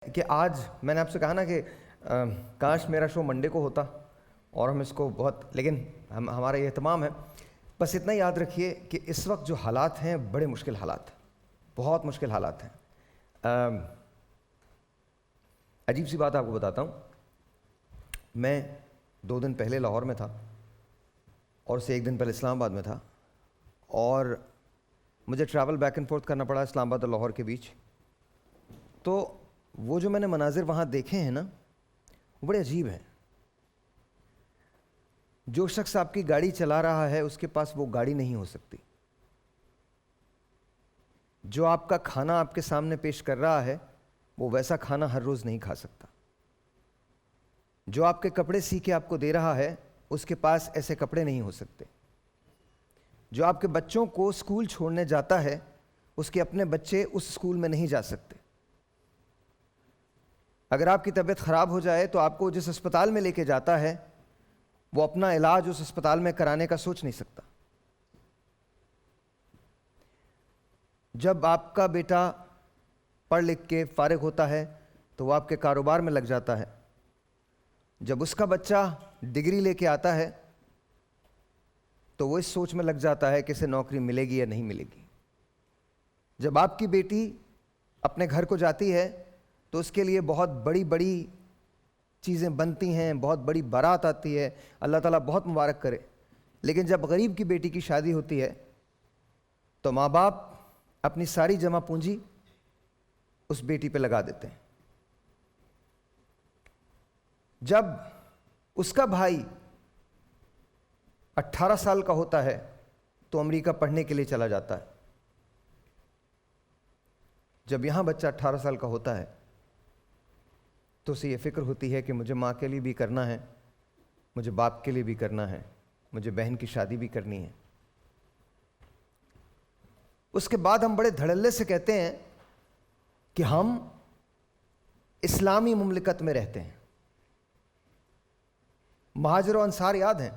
कि आज मैंने आपसे कहा ना कि काश मेरा शो मंडे को होता और हम इसको बहुत, लेकिन हमारा ये एहतमाम है। बस इतना याद रखिए कि इस वक्त जो हालात हैं बड़े मुश्किल हालात हैं, बहुत मुश्किल हालात हैं। अजीब सी बात आपको बताता हूँ, मैं 2 दिन पहले लाहौर में था और उससे 1 दिन पहले इस्लामाबाद में था और मुझे ट्रैवल बैक एंड फोर्थ करना पड़ा इस्लामाबाद और लाहौर के बीच। तो वो जो मैंने मनाजिर वहाँ देखे हैं ना, वो बड़े अजीब हैं। जो शख्स आपकी गाड़ी चला रहा है उसके पास वो गाड़ी नहीं हो सकती। जो आपका खाना आपके सामने पेश कर रहा है वो वैसा खाना हर रोज़ नहीं खा सकता। जो आपके कपड़े सी के आपको दे रहा है उसके पास ऐसे कपड़े नहीं हो सकते। जो आपके बच्चों को स्कूल छोड़ने जाता है उसके अपने बच्चे उस स्कूल में नहीं जा सकते। अगर आपकी तबीयत ख़राब हो जाए तो आपको जिस अस्पताल में लेके जाता है वो अपना इलाज उस अस्पताल में कराने का सोच नहीं सकता। जब आपका बेटा पढ़ लिख के फारिग होता है तो वो आपके कारोबार में लग जाता है। जब उसका बच्चा डिग्री लेके आता है तो वो इस सोच में लग जाता है कि इसे नौकरी मिलेगी या नहीं मिलेगी। जब आपकी बेटी अपने घर को जाती है तो उसके लिए बहुत बड़ी बड़ी चीज़ें बनती हैं, बहुत बड़ी बारात आती है, अल्लाह ताला बहुत मुबारक करे। लेकिन जब गरीब की बेटी की शादी होती है तो माँ बाप अपनी सारी जमा पूंजी उस बेटी पे लगा देते हैं। जब उसका भाई 18 साल का होता है तो अमेरिका पढ़ने के लिए चला जाता है। जब यहाँ बच्चा 18 साल का होता है तो उसे ये फ़िक्र होती है कि मुझे माँ के लिए भी करना है, मुझे बाप के लिए भी करना है, मुझे बहन की शादी भी करनी है। उसके बाद हम बड़े धड़ल्ले से कहते हैं कि हम इस्लामी मुमलिकत में रहते हैं। महाजिर और अंसार याद हैं?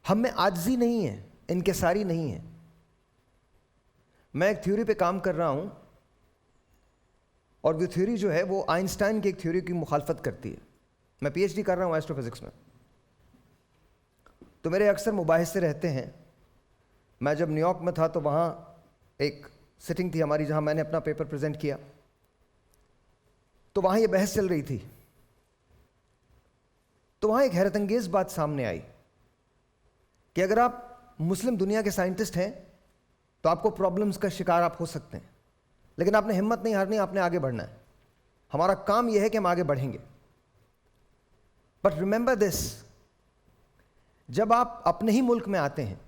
हम में आजिज़ी नहीं है, इनकिसारी नहीं है। मैं एक थ्योरी पे काम कर रहा हूं और वो थ्योरी जो है वो आइंस्टाइन की एक थ्योरी की मुखालफत करती है। मैं पीएचडी कर रहा हूँ एस्ट्रोफिजिक्स में, तो मेरे अक्सर मुबाहिसे रहते हैं। मैं जब न्यूयॉर्क में था तो वहाँ एक सिटिंग थी हमारी जहाँ मैंने अपना पेपर प्रेजेंट किया, तो वहाँ ये बहस चल रही थी। तो वहाँ एक हैरत अंगेज़ बात सामने आई कि अगर आप मुस्लिम दुनिया के साइंटिस्ट हैं तो आपको प्रॉब्लम्स का शिकार आप हो सकते हैं, लेकिन आपने हिम्मत नहीं हारनी, आपने आगे बढ़ना है। हमारा काम यह है कि हम आगे बढ़ेंगे। बट रिमेंबर दिस, जब आप अपने ही मुल्क में आते हैं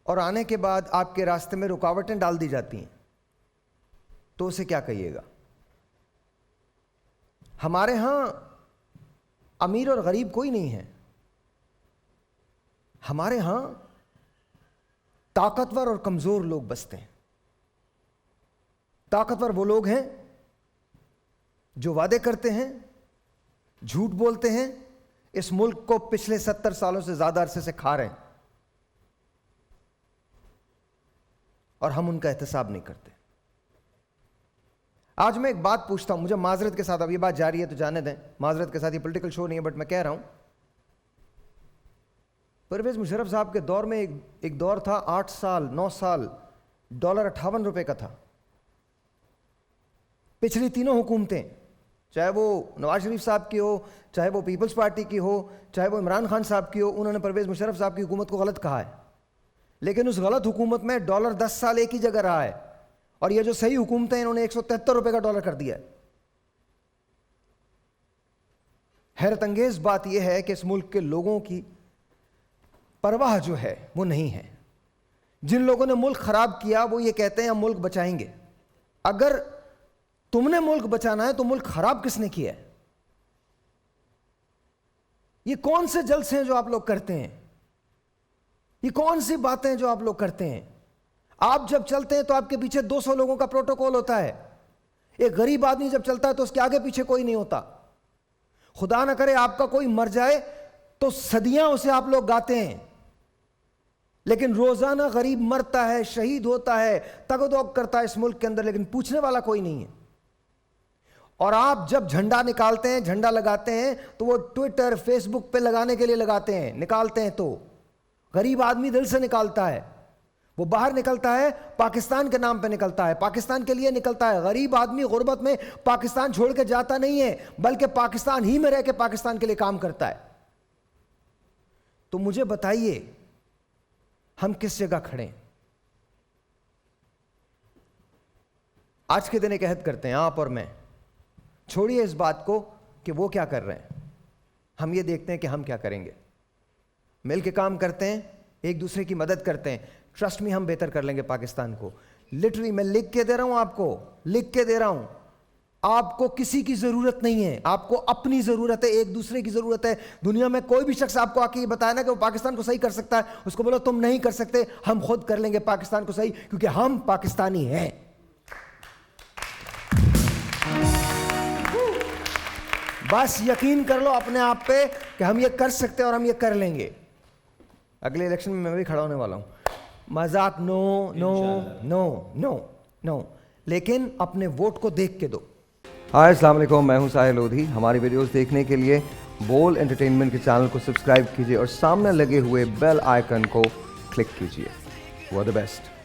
और आने के बाद आपके रास्ते में रुकावटें डाल दी जाती हैं तो उसे क्या कहिएगा? हमारे यहां अमीर और गरीब कोई नहीं है। हमारे यहां ताकतवर और कमजोर लोग बसते हैं। ताकतवर वो लोग हैं जो वादे करते हैं, झूठ बोलते हैं, इस मुल्क को पिछले 70 सालों से ज्यादा अरसे से खा रहे हैं और हम उनका एहतसाब नहीं करते। आज मैं एक बात पूछता हूं, मुझे माजरत के साथ, अब ये बात जारी है तो जाने दें, माजरत के साथ, ये पॉलिटिकल शो नहीं है, बट मैं कह रहा हूं, परवेज मुशर्रफ साहब के दौर में एक दौर था, 8 साल 9 साल डॉलर 58 रुपए का था। पिछली तीनों हुकूमतें, चाहे वो नवाज शरीफ साहब की हो, चाहे वो पीपल्स पार्टी की हो, चाहे वो इमरान खान साहब की हो, उन्होंने परवेज मुशर्रफ साहब की हुकूमत को गलत कहा है। लेकिन उस गलत हुकूमत में डॉलर 10 साल एक ही जगह रहा है और ये जो सही हुकूमतें, इन्होंने 173 रुपए का डॉलर कर दिया है। हैरत अंगेज बात यह है कि इस मुल्क के लोगों की परवाह जो है वो नहीं है। जिन लोगों ने मुल्क खराब किया वो ये कहते हैं हम मुल्क बचाएंगे। अगर तुमने मुल्क बचाना है तो मुल्क खराब किसने किया है? ये कौन से जलसे हैं जो आप लोग करते हैं? ये कौन सी बातें हैं जो आप लोग करते हैं? आप जब चलते हैं तो आपके पीछे 200 लोगों का प्रोटोकॉल होता है। एक गरीब आदमी जब चलता है तो उसके आगे पीछे कोई नहीं होता। खुदा ना करे आपका कोई मर जाए तो सदियां उसे आप लोग गाते हैं, लेकिन रोजाना गरीब मरता है, शहीद होता है, तगदोग करता है इस मुल्क के अंदर, लेकिन पूछने वाला कोई नहीं है। और आप जब झंडा निकालते हैं, झंडा लगाते हैं, तो वो ट्विटर फेसबुक पे लगाने के लिए लगाते हैं, निकालते हैं तो गरीब आदमी दिल से निकालता है। वो बाहर निकलता है, पाकिस्तान के नाम पे निकलता है, पाकिस्तान के लिए निकलता है। गरीब आदमी गुर्बत में पाकिस्तान छोड़ के जाता नहीं है, बल्कि पाकिस्तान ही में रह के पाकिस्तान के लिए काम करता है। तो मुझे बताइए, हम किस जगह खड़े हैं? आज के दिन एक अहद करते हैं, आप और मैं। छोड़िए इस बात को कि वो क्या कर रहे हैं, हम ये देखते हैं कि हम क्या करेंगे। मिल के काम करते हैं, एक दूसरे की मदद करते हैं। ट्रस्ट में हम बेहतर कर लेंगे पाकिस्तान को। लिटरली मैं लिख के दे रहा हूं आपको, लिख के दे रहा हूं। आपको किसी की जरूरत नहीं है, आपको अपनी जरूरत है, एक दूसरे की जरूरत है। दुनिया में कोई भी शख्स आपको आके ये बताया ना कि वो पाकिस्तान को सही कर सकता है, उसको बोलो तुम नहीं कर सकते, हम खुद कर लेंगे पाकिस्तान को सही, क्योंकि हम पाकिस्तानी हैं। बस यकीन कर लो अपने आप पे कि हम ये कर सकते हैं और हम ये कर लेंगे। अगले इलेक्शन में मैं भी खड़ा होने वाला हूं। मजाक no no no no no, लेकिन अपने वोट को देख के दो। हाय अस्सलाम वालेकुम, मैं हूं साहिल लोधी। हमारी वीडियोस देखने के लिए बोल एंटरटेनमेंट के चैनल को सब्सक्राइब कीजिए और सामने लगे हुए बेल आइकन को क्लिक कीजिए। You are the best.